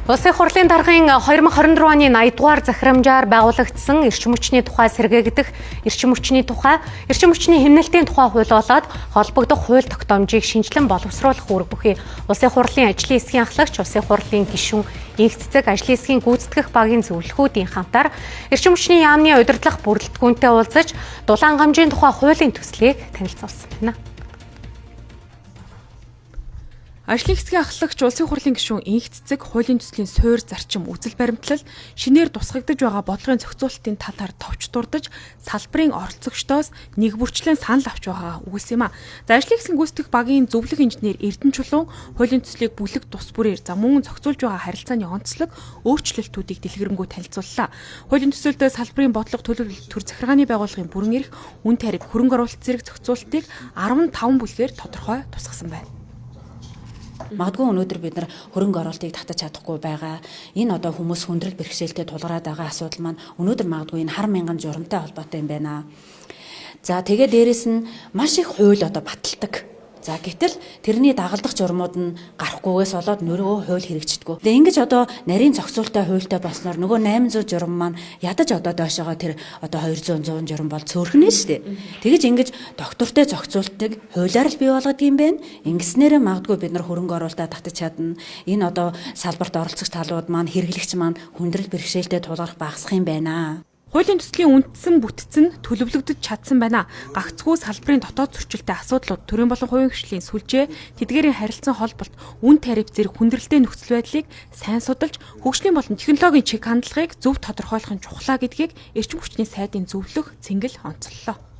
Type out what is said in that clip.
Улсын хурлын даргын 2024 оны 80 дугаар захирамжаар байгуулагдсан эрчим хүчний тухай сэргээгдэх эрчим хүчний хэмнэлтийн тухай хууль болоод холбогдох хууль тогтоомжийг шинжилэн боловсруулах үүрэг бүхий Улсын хурлын ажлын хэсгийн ахлагч, Улсын хурлын гишүүн, инх цэцэг ажлын хэсгийн гүйцэтгэх багийн зөвлөхүүдийн хамтаар эрчим хүчний яамны удирдлах бүрэлдэхүүнтэй уулзаж дулаан гамжийн тухай хуулийн төслийг танилцуулсан байна. Ажлын хэсгийн ахлагч, Улсын хурлын гишүүн, инх цэцэг хуулийн төслийн суурь зарчим үзэл баримтлал шинээр тусгагдж байгаа бодлогын зохицуулалтын талаар товч дурдж салбарын оролцогчдоос нэг бүрчлэн санал авч байгаа үгүйсэн юм а. За ажлын хэсгийн гүйцэтгэх багийн зөвлөх инженер Эрдэнэ Чулуун хуулийн төслийг бүлэг тус бүрээр мөн зохицуулж байгаа харилцааны онцлог өөрчлөлтүүдийг дэлгэрэнгүй танилцууллаа. Хуулийн төсөлд салбарын бодлого төлөвлөлт төр захиргааны байгууллагын бүрэн эрх, үн тариф, хөрөнгө оруулалт зэрэг зохицуулалтыг 15 бүлгээр тодорхой тусгасан байна. Магадгүй өнөөдөр бид нар хөрөнгө оруулалтыг татаж чадахгүй байгаа. Энэ одоо хүмүүс хүндрэл бэрхшээлтэй тулгараад байгаа асуудал маань өнөөдөр магадгүй энэ хар мянган журамтай холбоотой юм байна. За тэгээ дээрэс нь маш их хууль одоо баталдаг. За гэтэл тэрний дагалдах журмууд нь гарахгүйгээс болоод нөгөө хууль хэрэгждэггүй. Тэгээ ингэж одоо нарийн зохицуулалттай хуультай болсноор нөгөө 800 журам маань ядаж одоо доошоогоо тэр одоо 200 100 журам бол цөөхнө шүү дээ. Тэгэж ингэж доктортой зохицуултыг хуулиар л бий болгодог юм байна. Ингэснээрээ магадгүй бид нар хөрөнгө оруулалтаа татаж чадна. Энэ одоо салбарт оролцогч талууд маань хэрэглэгч маань хүндрэл бэрхшээлтэй тулгарх багасах юм байна. Хуулийн төслийн үндсэн бүтцэн төлөвлөгдөж чадсан байна. Гагцхүү салбарын дотоод зөрчилтэй асуудлууд, төрийн болон хувийн хвшлийн сүлжээ, тэдгээрийн харилцан холболт, үн тариф зэрэг хүндрэлтэй нөхцөл байдлыг сайн судалж, хөгжлийн болон технологийн чиг хандлагыг зөв тодорхойлох нь чухлаа гэдгийг эрчим хүчний сайдын зөвлөх цэнгэл онцоллоо.